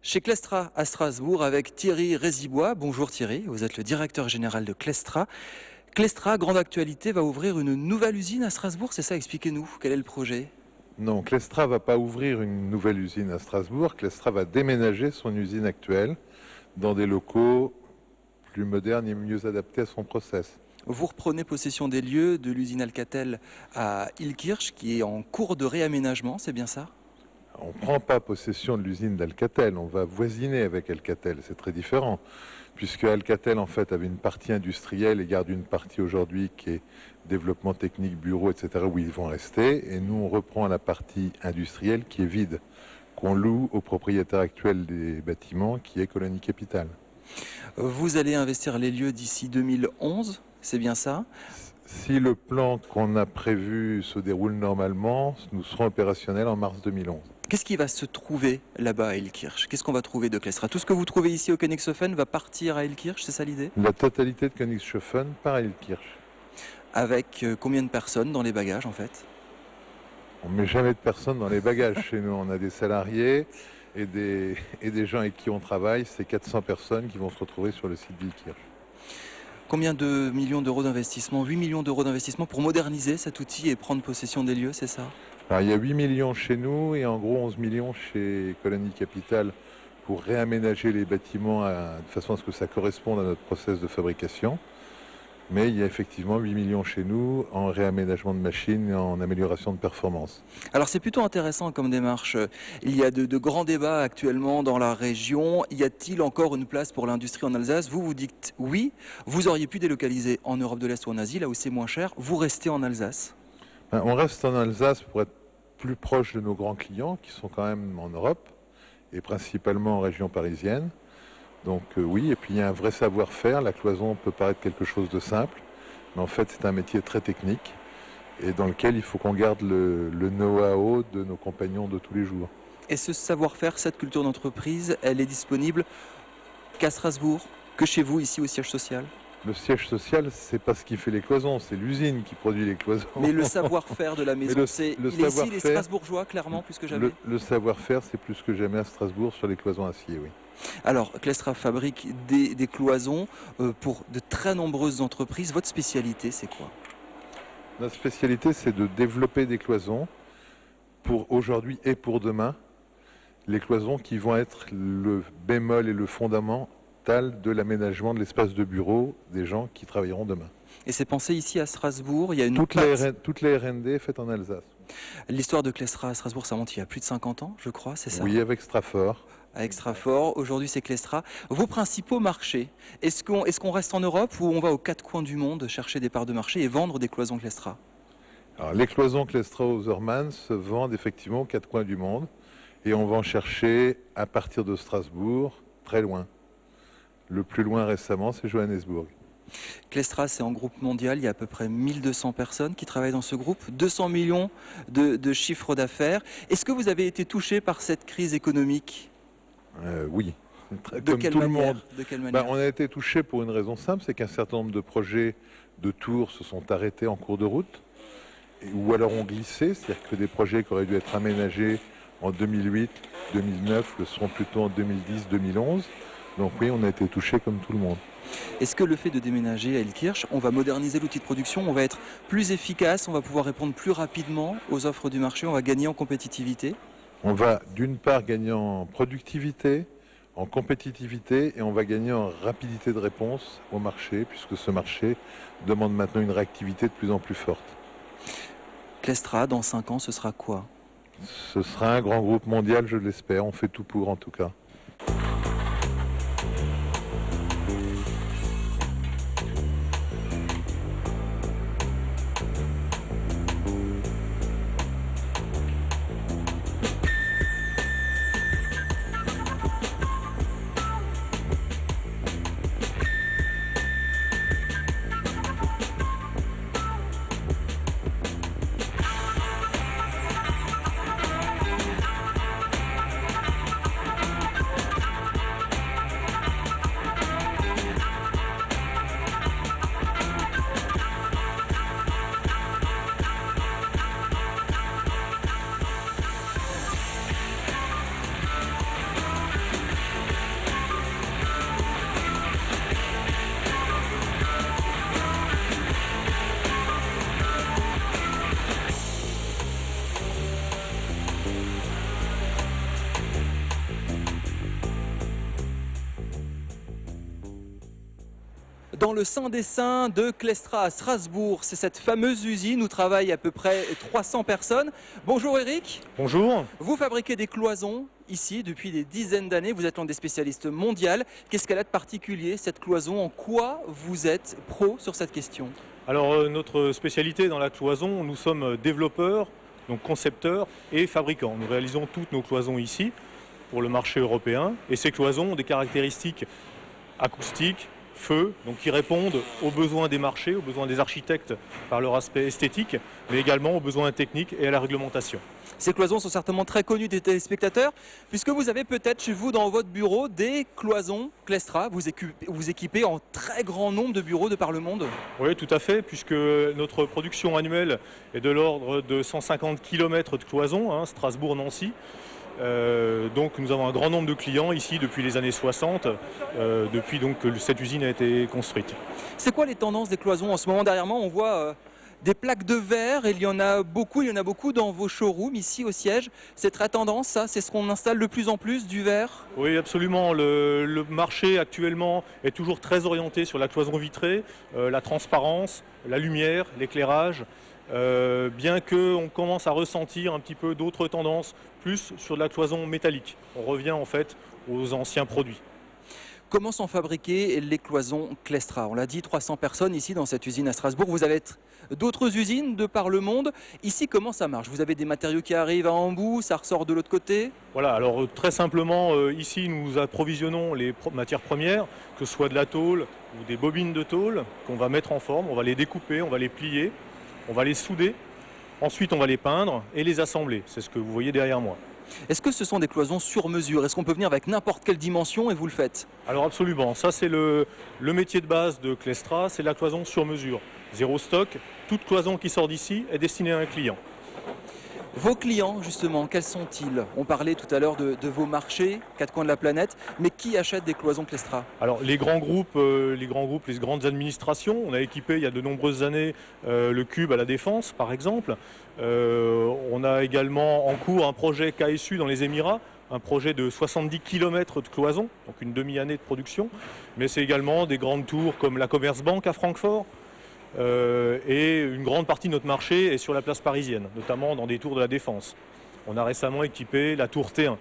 Chez Clestra à Strasbourg avec Thierry Rézibois. Bonjour Thierry, vous êtes le directeur général de Clestra. Clestra, grande actualité, va ouvrir une nouvelle usine à Strasbourg, c'est ça? Expliquez-nous, quel est le projet? Non, Clestra ne va pas ouvrir une nouvelle usine à Strasbourg. Clestra va déménager son usine actuelle dans des locaux plus modernes et mieux adaptés à son process. Vous reprenez possession des lieux de l'usine Alcatel à Illkirch qui est en cours de réaménagement, c'est bien ça? On ne prend pas possession de l'usine d'Alcatel, on va voisiner avec Alcatel, c'est très différent. Puisque Alcatel en fait avait une partie industrielle et garde une partie aujourd'hui qui est développement technique, bureau, etc. où ils vont rester. Et nous on reprend la partie industrielle qui est vide, qu'on loue au propriétaire actuel des bâtiments qui est Colonie Capital. Vous allez investir les lieux d'ici 2011, c'est bien ça? Si le plan qu'on a prévu se déroule normalement, nous serons opérationnels en mars 2011. Qu'est-ce qui va se trouver là-bas à Illkirch? Qu'est-ce qu'on va trouver de Clestra? Tout ce que vous trouvez ici au Königshofen va partir à Illkirch, c'est ça l'idée? La totalité de Königshofen part à Illkirch. Avec combien de personnes dans les bagages en fait? On ne met jamais de personnes dans les bagages chez nous. On a des salariés et des gens avec qui on travaille. C'est 400 personnes qui vont se retrouver sur le site d'Illkirch. Combien de millions d'euros d'investissement? 8 millions d'euros d'investissement pour moderniser cet outil et prendre possession des lieux, c'est ça? Alors, il y a 8 millions chez nous et en gros 11 millions chez Colonie Capital pour réaménager les bâtiments de façon à ce que ça corresponde à notre process de fabrication. Mais il y a effectivement 8 millions chez nous en réaménagement de machines et en amélioration de performance. Alors c'est plutôt intéressant comme démarche. Il y a de grands débats actuellement dans la région. Y a-t-il encore une place pour l'industrie en Alsace? Vous dites oui. Vous auriez pu délocaliser en Europe de l'Est ou en Asie, là où c'est moins cher. Vous restez en Alsace? On reste en Alsace pour être plus proche de nos grands clients qui sont quand même en Europe et principalement en région parisienne. Donc oui, et puis il y a un vrai savoir-faire. La cloison peut paraître quelque chose de simple, mais en fait c'est un métier très technique et dans lequel il faut qu'on garde le know-how de nos compagnons de tous les jours. Et ce savoir-faire, cette culture d'entreprise, elle est disponible qu'à Strasbourg, que chez vous, ici au siège social? Le siège social, c'est pas ce qui fait les cloisons, c'est l'usine qui produit les cloisons. Mais le savoir-faire de la maison, il est ici, les Strasbourgeois, clairement, plus que jamais. Le savoir-faire, c'est plus que jamais à Strasbourg sur les cloisons acier, oui. Alors, Clestra fabrique des cloisons pour de très nombreuses entreprises. Votre spécialité, c'est quoi? Notre spécialité, c'est de développer des cloisons pour aujourd'hui et pour demain. Les cloisons qui vont être le bémol et le fondamental de l'aménagement de l'espace de bureau des gens qui travailleront demain. Et c'est pensé ici à Strasbourg, il y a une Toutes les R&D faites en Alsace. L'histoire de Clestra à Strasbourg, ça monte il y a plus de 50 ans, je crois, c'est ça? Oui, avec Strafort. Avec Strafort, aujourd'hui c'est Clestra. Vos principaux marchés, est-ce qu'on reste en Europe ou on va aux quatre coins du monde chercher des parts de marché et vendre des cloisons Clestra? Alors, les cloisons Clestra Hausermann se vendent effectivement aux quatre coins du monde et on va en chercher à partir de Strasbourg, très loin. Le plus loin récemment, c'est Johannesburg. Clestra, c'est en groupe mondial, il y a à peu près 1200 personnes qui travaillent dans ce groupe, 200 millions de chiffre d'affaires. Est-ce que vous avez été touché par cette crise économique? Oui. De Comme quelle tout le manière? monde. De quelle manière? On a été touché pour une raison simple, c'est qu'un certain nombre de projets de tours se sont arrêtés en cours de route, ou alors ont glissé, c'est-à-dire que des projets qui auraient dû être aménagés en 2008, 2009 le seront plutôt en 2010, 2011. Donc oui, on a été touché comme tout le monde. Est-ce que le fait de déménager à Illkirch, on va moderniser l'outil de production, on va être plus efficace, on va pouvoir répondre plus rapidement aux offres du marché, on va gagner en compétitivité? On va d'une part gagner en productivité, en compétitivité et on va gagner en rapidité de réponse au marché puisque ce marché demande maintenant une réactivité de plus en plus forte. Clestra, dans 5 ans, ce sera quoi? Ce sera un grand groupe mondial, je l'espère. On fait tout pour en tout cas. dans le Saint des Saints de Clestra à Strasbourg. C'est cette fameuse usine où travaillent à peu près 300 personnes. Bonjour Eric. Bonjour. Vous fabriquez des cloisons ici depuis des dizaines d'années. Vous êtes l'un des spécialistes mondiaux. Qu'est-ce qu'elle a de particulier cette cloison? En quoi vous êtes pro sur cette question? Alors notre spécialité dans la cloison, nous sommes développeurs, donc concepteurs et fabricants. Nous réalisons toutes nos cloisons ici pour le marché européen et ces cloisons ont des caractéristiques acoustiques, feu, donc qui répondent aux besoins des marchés, aux besoins des architectes par leur aspect esthétique, mais également aux besoins techniques et à la réglementation. Ces cloisons sont certainement très connues des téléspectateurs, puisque vous avez peut-être chez vous dans votre bureau des cloisons Clestra. Vous équipez en très grand nombre de bureaux de par le monde. Oui, tout à fait, puisque notre production annuelle est de l'ordre de 150 km de cloisons, Strasbourg-Nancy. Donc nous avons un grand nombre de clients ici depuis les années 60, depuis donc que cette usine a été construite. C'est quoi les tendances des cloisons en ce moment? Derrière moi, on voit des plaques de verre. Il y en a beaucoup dans vos showrooms ici au siège. C'est très tendance, ça? C'est ce qu'on installe de plus en plus, du verre? Oui, absolument. Le marché actuellement est toujours très orienté sur la cloison vitrée, la transparence, la lumière, l'éclairage. Bien qu'on commence à ressentir un petit peu d'autres tendances, plus sur de la cloison métallique. On revient en fait aux anciens produits. Comment sont fabriquées les cloisons Clestra? On l'a dit, 300 personnes ici dans cette usine à Strasbourg. Vous avez d'autres usines de par le monde. Ici, comment ça marche? Vous avez des matériaux qui arrivent à embout, ça ressort de l'autre côté? Voilà, alors très simplement, ici nous approvisionnons les matières premières, que ce soit de la tôle ou des bobines de tôle qu'on va mettre en forme. On va les découper, on va les plier, on va les souder. Ensuite, on va les peindre et les assembler. C'est ce que vous voyez derrière moi. Est-ce que ce sont des cloisons sur mesure? Est-ce qu'on peut venir avec n'importe quelle dimension et vous le faites? Alors absolument, ça c'est le métier de base de Clestra, c'est la cloison sur mesure. Zéro stock, toute cloison qui sort d'ici est destinée à un client. Vos clients, justement, quels sont-ils? On parlait tout à l'heure de vos marchés, quatre coins de la planète, mais qui achète des cloisons Clestra? Alors les grands groupes, les grandes administrations. On a équipé il y a de nombreuses années le Cube à la Défense, par exemple. On a également en cours un projet KSU dans les Émirats, un projet de 70 km de cloison, donc une demi-année de production. Mais c'est également des grandes tours comme la Commerzbank à Francfort. Et une grande partie de notre marché est sur la place parisienne, notamment dans des tours de la Défense. On a récemment équipé la tour T1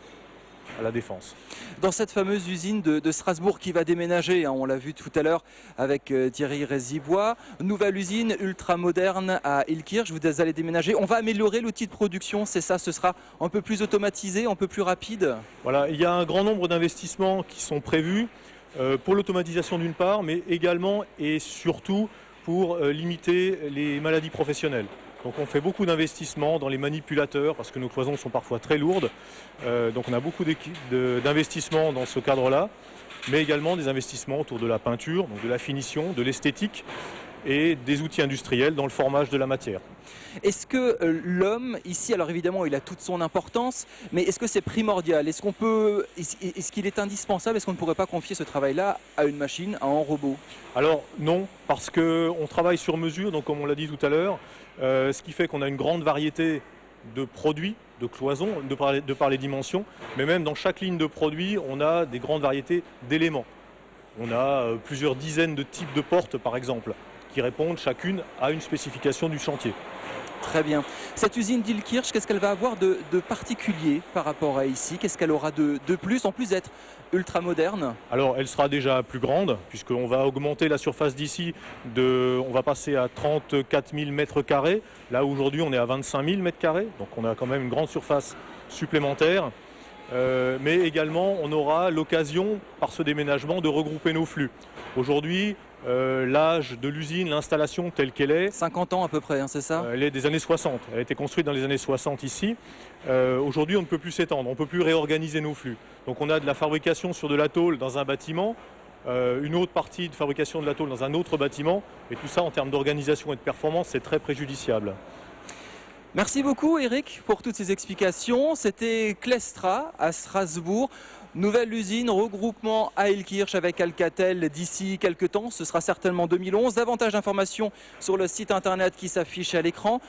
à la Défense. Dans cette fameuse usine de Strasbourg qui va déménager, on l'a vu tout à l'heure avec Thierry Rézibois, nouvelle usine ultra moderne à Illkirch, vous allez déménager. On va améliorer l'outil de production, c'est ça, ce sera un peu plus automatisé, un peu plus rapide? Voilà, il y a un grand nombre d'investissements qui sont prévus pour l'automatisation d'une part, mais également et surtout pour limiter les maladies professionnelles. Donc on fait beaucoup d'investissements dans les manipulateurs parce que nos cloisons sont parfois très lourdes. Donc on a beaucoup d'investissements dans ce cadre-là, mais également des investissements autour de la peinture, donc de la finition, de l'esthétique et des outils industriels dans le formage de la matière. Est-ce que l'homme, ici, alors évidemment il a toute son importance, mais est-ce que c'est primordial? Est-ce qu'il est indispensable? Est-ce qu'on ne pourrait pas confier ce travail-là à une machine, à un robot? Alors non, parce qu'on travaille sur mesure, donc comme on l'a dit tout à l'heure, ce qui fait qu'on a une grande variété de produits, de cloisons, de par les dimensions, mais même dans chaque ligne de produits, on a des grandes variétés d'éléments. On a plusieurs dizaines de types de portes, par exemple, qui répondent chacune à une spécification du chantier. Très bien. Cette usine d'Illkirch, qu'est-ce qu'elle va avoir de particulier par rapport à ici? Qu'est-ce qu'elle aura de plus, en plus d'être ultra moderne? Alors elle sera déjà plus grande, puisqu'on va augmenter la surface d'ici, on va passer à 34 000 mètres carrés. Là aujourd'hui on est à 25 000 mètres carrés, donc on a quand même une grande surface supplémentaire. Mais également on aura l'occasion par ce déménagement de regrouper nos flux. Aujourd'hui, l'âge de l'usine, l'installation telle qu'elle est... 50 ans à peu près, c'est ça? Elle est des années 60. Elle a été construite dans les années 60 ici. Aujourd'hui, on ne peut plus s'étendre, on ne peut plus réorganiser nos flux. Donc on a de la fabrication sur de la tôle dans un bâtiment, une autre partie de fabrication de la tôle dans un autre bâtiment. Et tout ça, en termes d'organisation et de performance, c'est très préjudiciable. Merci beaucoup Eric pour toutes ces explications. C'était Clestra à Strasbourg. Nouvelle usine, regroupement à Illkirch avec Alcatel d'ici quelques temps. Ce sera certainement 2011. Davantage d'informations sur le site internet qui s'affiche à l'écran.